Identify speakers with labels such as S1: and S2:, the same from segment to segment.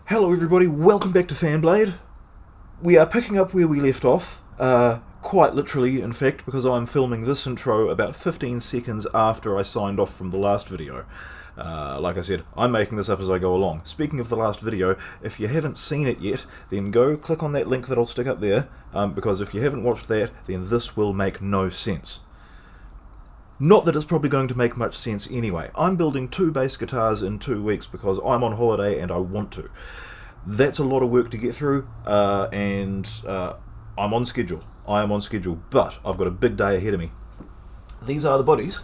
S1: Hello everybody, welcome back to Fanblade. We are picking up where we left off, quite literally in fact, because I'm filming this intro about 15 seconds after I signed off from the last video. Like I said, I'm making this up as I go along. Speaking of the last video, if you haven't seen it yet, then go click on that link that I'll stick up there, because if you haven't watched that, then this will make no sense. Not that it's probably going to make much sense anyway. I'm building 2 bass guitars in 2 weeks because I'm on holiday and I want to. That's a lot of work to get through, and I'm on schedule. I am on schedule, but I've got a big day ahead of me. These are the bodies,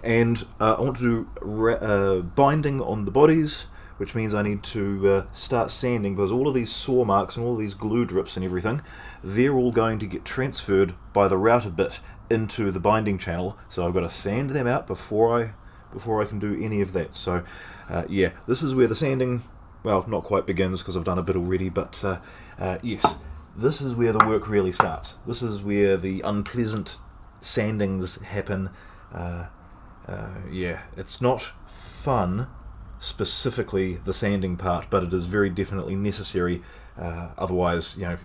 S1: and I want to do binding on the bodies, which means I need to start sanding, because all of these saw marks and all of these glue drips and everything, they're all going to get transferred by the router bit into the binding channel, so I've got to sand them out before I can do any of that. So yeah, this is where the sanding, well, not quite begins because I've done a bit already, but yes, this is where the work really starts. This is where the unpleasant sandings happen. Yeah, it's not fun, specifically the sanding part, but it is very definitely necessary. Otherwise, you know,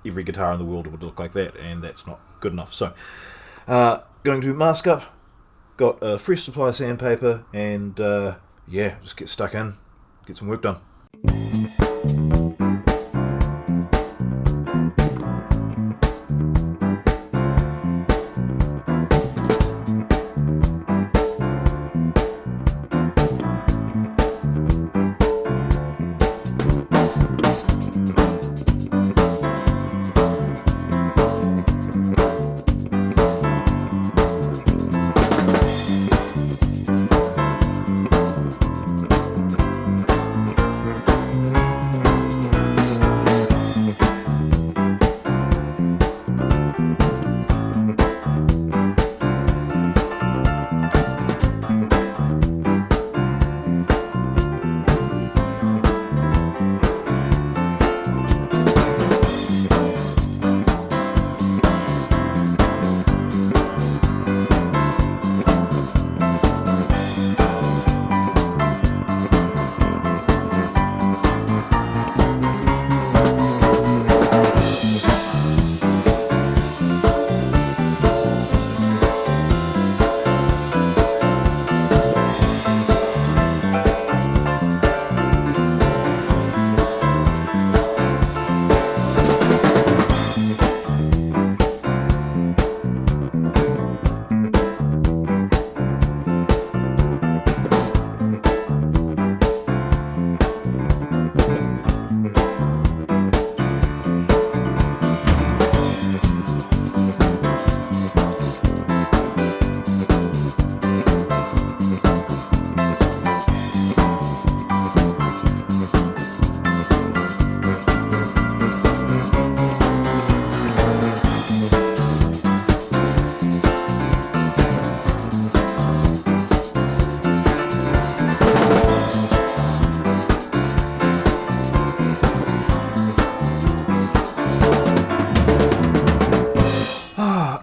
S1: every guitar in the world would look like that, and that's not good enough. So going to mask up, got a fresh supply of sandpaper, and yeah, just get stuck in, get some work done.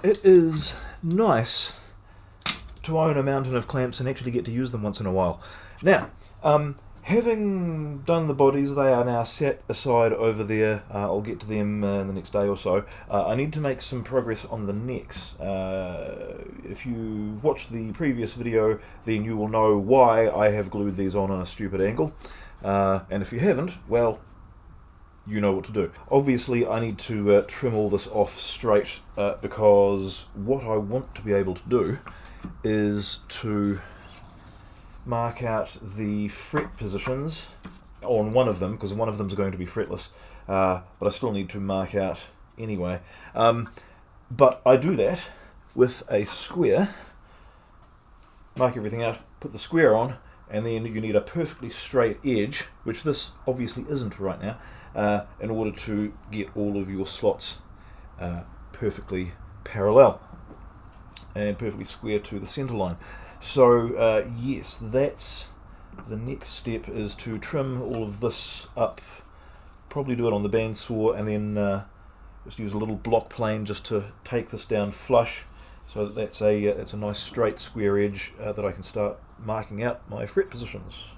S1: It is nice to own a mountain of clamps and actually get to use them once in a while. Now, having done the bodies, they are now set aside over there. I'll get to them in the next day or so. I need to make some progress on the necks. If you watched the previous video, then you will know why I have glued these on a stupid angle. And if you haven't, well, you know what to do. Obviously I need to trim all this off straight, because what I want to be able to do is to mark out the fret positions on one of them, because one of them is going to be fretless, but I still need to mark out anyway. But I do that with a square, mark everything out, put the square on, and then you need a perfectly straight edge, which this obviously isn't right now, in order to get all of your slots perfectly parallel and perfectly square to the center line. So yes, that's the next step, is to trim all of this up, probably do it on the bandsaw, and then just use a little block plane just to take this down flush, so that that's a nice straight square edge that I can start marking out my fret positions.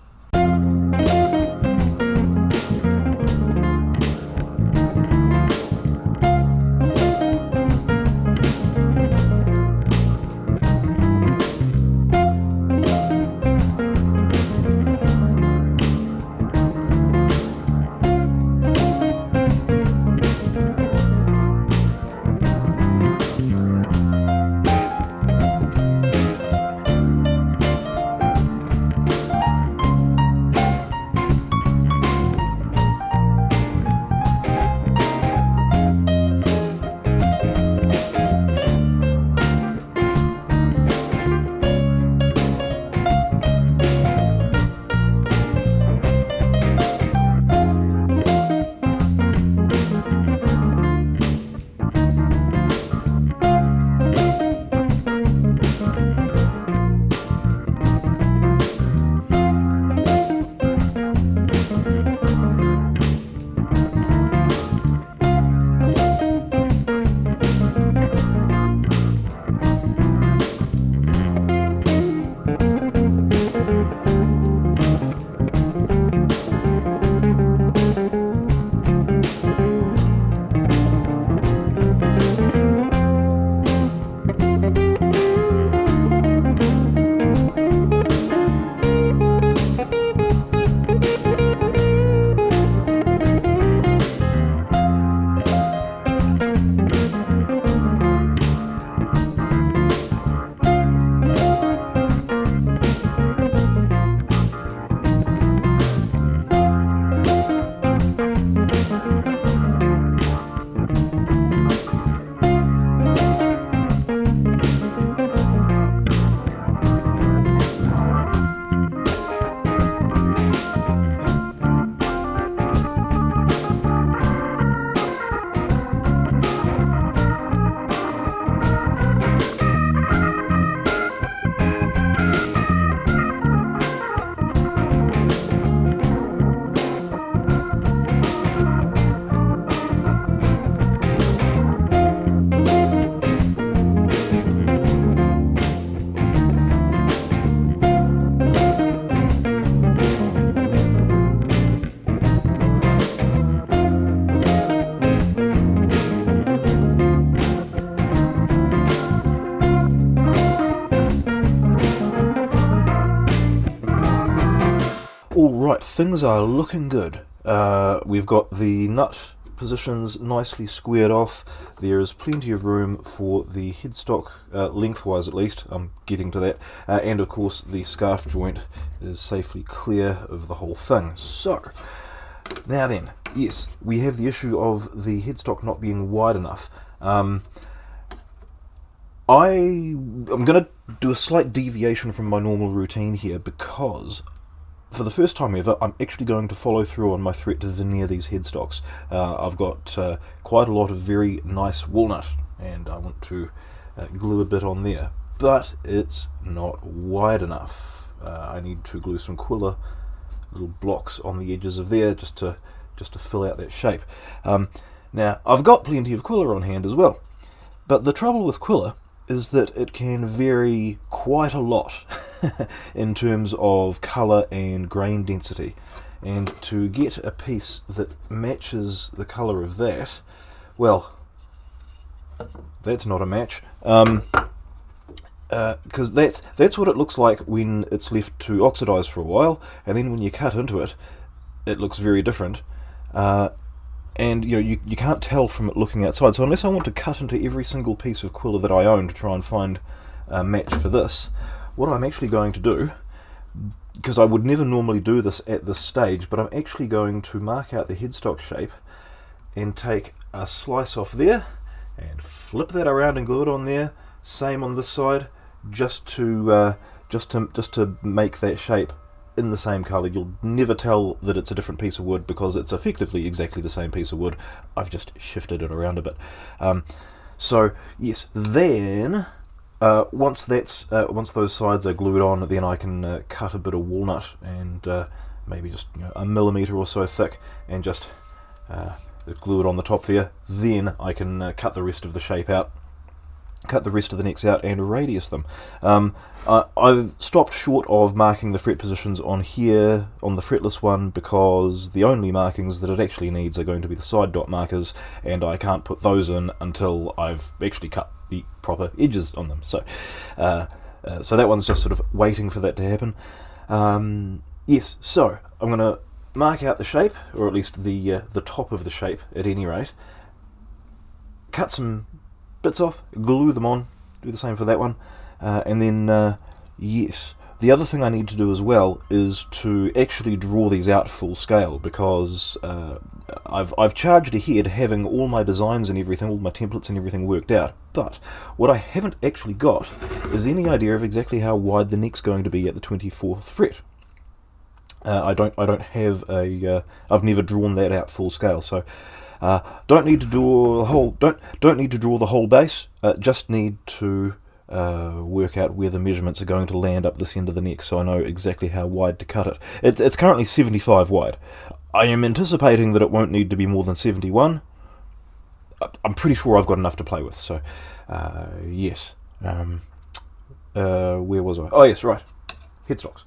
S1: things are looking good. We've got the nut positions nicely squared off. There is plenty of room for the headstock, lengthwise at least. I'm getting to that. And of course the scarf joint is safely clear of the whole thing. So, now then, yes, we have the issue of the headstock not being wide enough. I'm going to do a slight deviation from my normal routine here, because for the first time ever, I'm actually going to follow through on my threat to veneer these headstocks. I've got quite a lot of very nice walnut, and I want to glue a bit on there, but it's not wide enough. I need to glue some Quilla little blocks on the edges of there just to fill out that shape. Now, I've got plenty of Quilla on hand as well, but the trouble with Quilla is that it can vary quite a lot in terms of colour and grain density, and to get a piece that matches the colour of that, well, that's not a match, because that's what it looks like when it's left to oxidise for a while, and then when you cut into it, it looks very different. And you can't tell from it looking outside. So unless I want to cut into every single piece of Quilla that I own to try and find a match for this, what I'm actually going to do, because I would never normally do this at this stage, but I'm actually going to mark out the headstock shape and take a slice off there and flip that around and glue it on there. Same on this side, just to make that shape in the same colour. You'll never tell that it's a different piece of wood because it's effectively exactly the same piece of wood. I've just shifted it around a bit. So yes, then once those sides are glued on, then I can cut a bit of walnut, and maybe just a millimetre or so thick, and just glue it on the top there. Then I can cut the rest of the shape out, cut the rest of the necks out, and radius them. I've stopped short of marking the fret positions on here, on the fretless one, because the only markings that it actually needs are going to be the side dot markers, and I can't put those in until I've actually cut the proper edges on them. So so that one's just sort of waiting for that to happen. Yes, so I'm going to mark out the shape, or at least the top of the shape at any rate, cut some bits off, glue them on, do the same for that one, and then yes, the other thing I need to do as well is to actually draw these out full scale, because I've charged ahead having all my designs and everything, all my templates and everything worked out, but what I haven't actually got is any idea of exactly how wide the neck's going to be at the 24th fret. I don't have a I've never drawn that out full scale, so don't need to draw the whole don't need to draw the whole base. Just need to work out where the measurements are going to land up this end of the neck, so I know exactly how wide to cut it. It's currently 75 wide. I am anticipating that it won't need to be more than 71. I'm pretty sure I've got enough to play with. So yes. Where was I? Oh yes, right. Headstocks.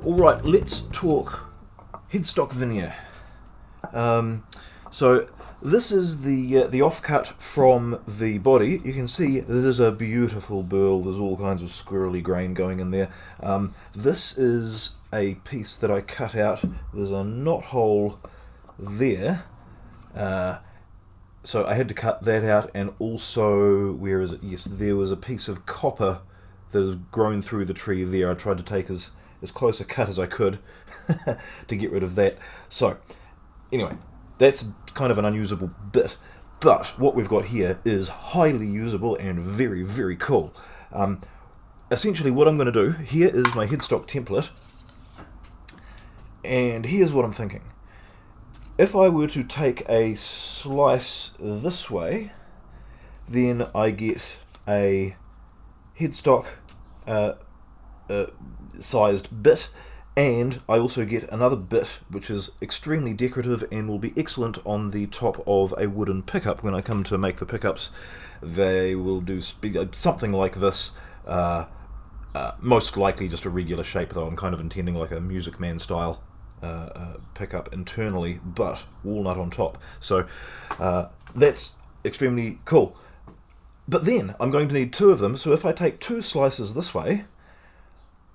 S1: Alright, let's talk headstock veneer. So this is the offcut from the body. You can see there's a beautiful burl, there's all kinds of squirrely grain going in there. This is a piece that I cut out. There's a knot hole there, so I had to cut that out, and also, where is it? Yes, there was a piece of copper that has grown through the tree there. I tried to take as close a cut as I could to get rid of that. So anyway, that's kind of an unusable bit, but what we've got here is highly usable and very, very cool. essentially what I'm going to do, here is my headstock template, and here's what I'm thinking. If I were to take a slice this way, then I get a headstock sized bit, and I also get another bit which is extremely decorative and will be excellent on the top of a wooden pickup. When I come to make the pickups, they will do something like this, most likely just a regular shape, though I'm kind of intending like a Music Man style pickup internally, but walnut on top. So that's extremely cool. But then I'm going to need two of them, so if I take two slices this way,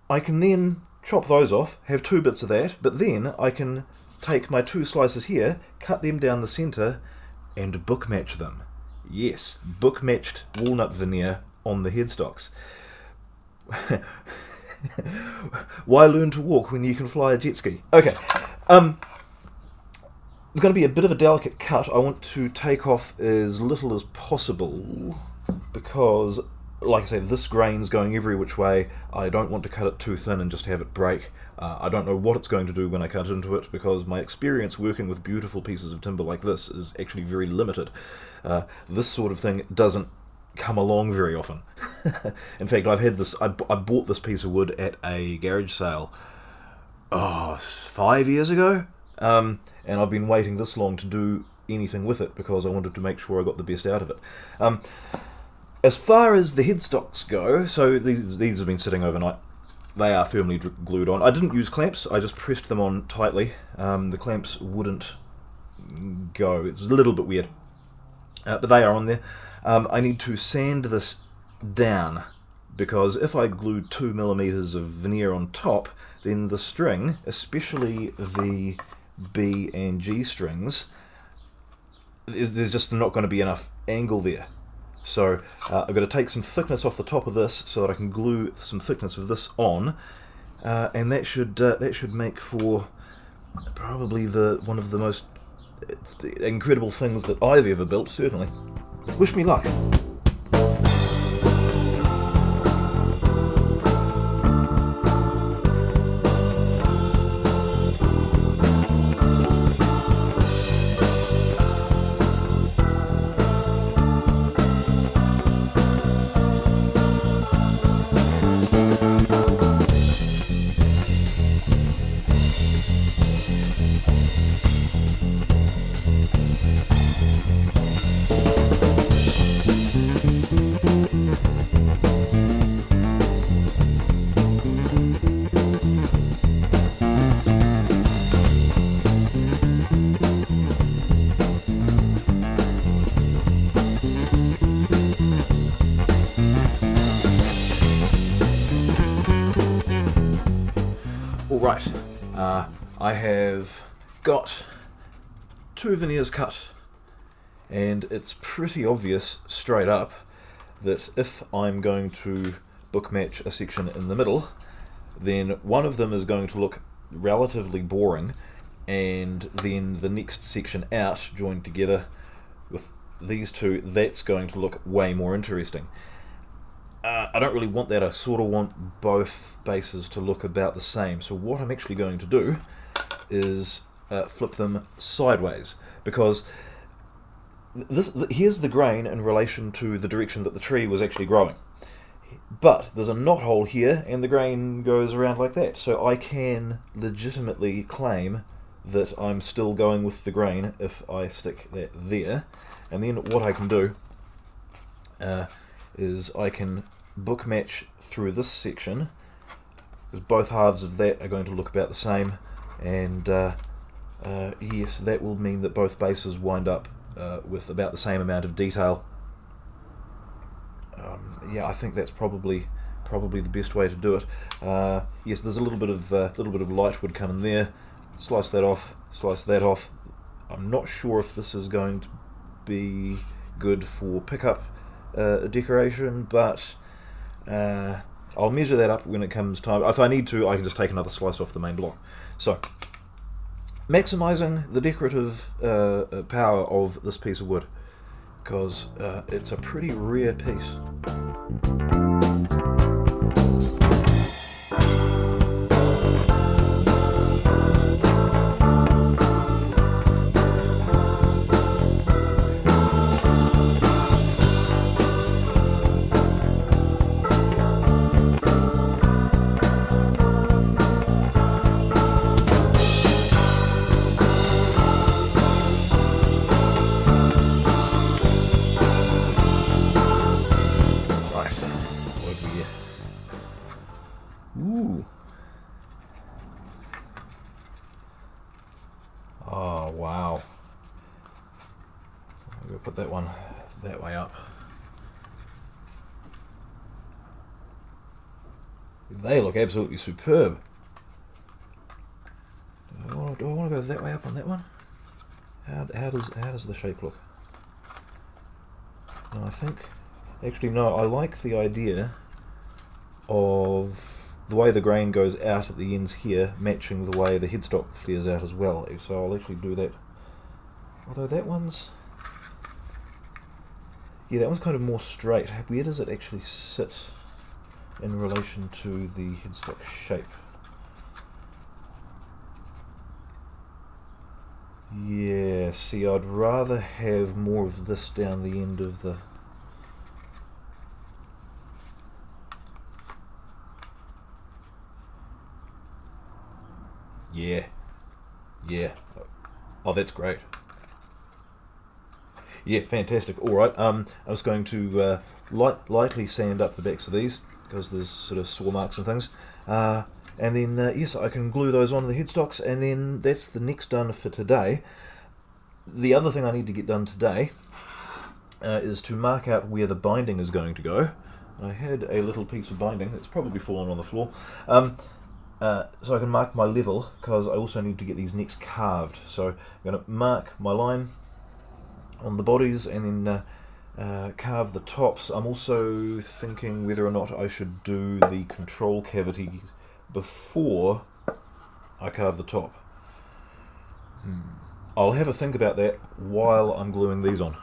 S1: I can then chop those off, have two bits of that, but then I can take my two slices here, cut them down the centre, and book match them. Yes, book matched walnut veneer on the headstocks. Why learn to walk when you can fly a jet ski? Okay, there's going to be a bit of a delicate cut. I want to take off as little as possible because, like I say, this grain's going every which way. I don't want to cut it too thin and just have it break. I don't know what it's going to do when I cut into it because my experience working with beautiful pieces of timber like this is actually very limited. This sort of thing doesn't come along very often. In fact, I've had this. I bought this piece of wood at a garage sale 5 years ago, and I've been waiting this long to do anything with it because I wanted to make sure I got the best out of it. As far as the headstocks go, so these have been sitting overnight. They are firmly glued on. I didn't use clamps, I just pressed them on tightly. The clamps wouldn't go. It's a little bit weird. But they are on there. I need to sand this down because if I glue 2mm of veneer on top, then the string, especially the B and G strings, there's just not going to be enough angle there. So I've got to take some thickness off the top of this so that I can glue some thickness of this on, and that should make for probably one of the most incredible things that I've ever built, certainly. Wish me luck. Alright, I have got two veneers cut, and it's pretty obvious straight up that if I'm going to book match a section in the middle, then one of them is going to look relatively boring, and then the next section out, joined together with these two, that's going to look way more interesting. I don't really want that. I sort of want both bases to look about the same. So what I'm actually going to do is flip them sideways, because here's the grain in relation to the direction that the tree was actually growing. But there's a knot hole here, and the grain goes around like that. So I can legitimately claim that I'm still going with the grain if I stick that there. And then what I can do is I can book match through this section, because both halves of that are going to look about the same, and yes, that will mean that both bases wind up with about the same amount of detail. Yeah, I think that's probably the best way to do it. Yes, there's a little bit of light wood coming there. Slice that off, slice that off. I'm not sure if this is going to be good for pickup decoration, but I'll measure that up when it comes time. If I need to, I can just take another slice off the main block. So, maximising the decorative power of this piece of wood, because it's a pretty rare piece. Wow. I'm going to put that one that way up. They look absolutely superb. Do I want to go that way up on that one? How does the shape look? No, I think... Actually, no, I like the idea of the way the grain goes out at the ends here, matching the way the headstock flares out as well. So I'll actually do that. Although that one's... Yeah, that one's kind of more straight. Where does it actually sit in relation to the headstock shape? Yeah, see, I'd rather have more of this down the end of the... Yeah. Yeah. Oh, that's great. Yeah, fantastic. Alright, I was going to lightly sand up the backs of these, because there's sort of saw marks and things. And then, yes, I can glue those onto the headstocks, and then that's the next done for today. The other thing I need to get done today is to mark out where the binding is going to go. I had a little piece of binding that's probably fallen on the floor. So I can mark my level, because I also need to get these necks carved. So I'm going to mark my line on the bodies and then carve the tops. I'm also thinking whether or not I should do the control cavity before I carve the top. I'll have a think about that while I'm gluing these on.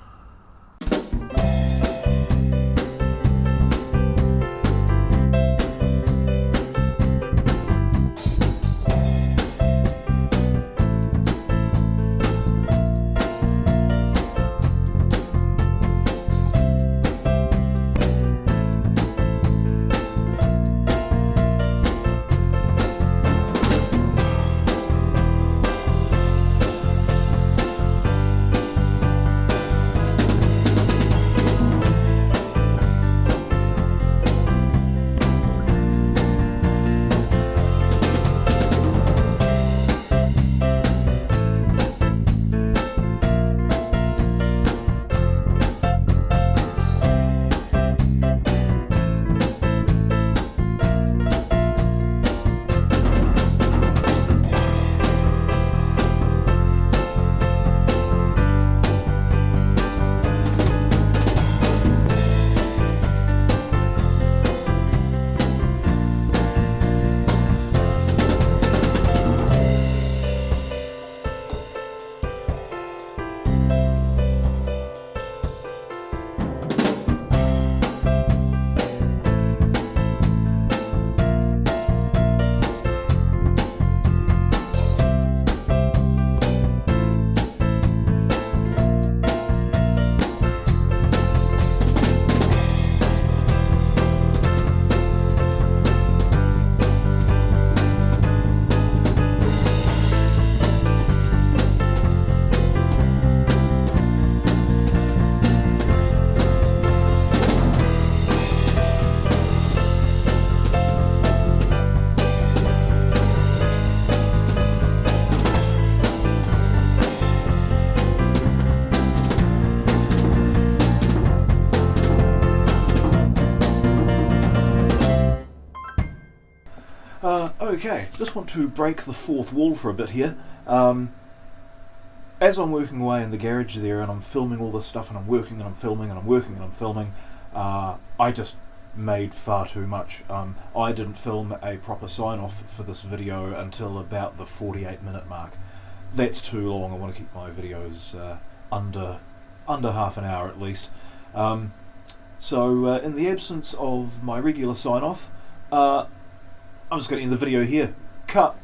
S1: Okay, just want to break the fourth wall for a bit here. As I'm working away in the garage there and I'm filming all this stuff and I'm working and I'm filming and I'm working and I'm filming, I just made far too much. I didn't film a proper sign-off for this video until about the 48-minute mark. That's too long. I want to keep my videos under half an hour at least. So in the absence of my regular sign-off, I'm just going to end the video here. Cut.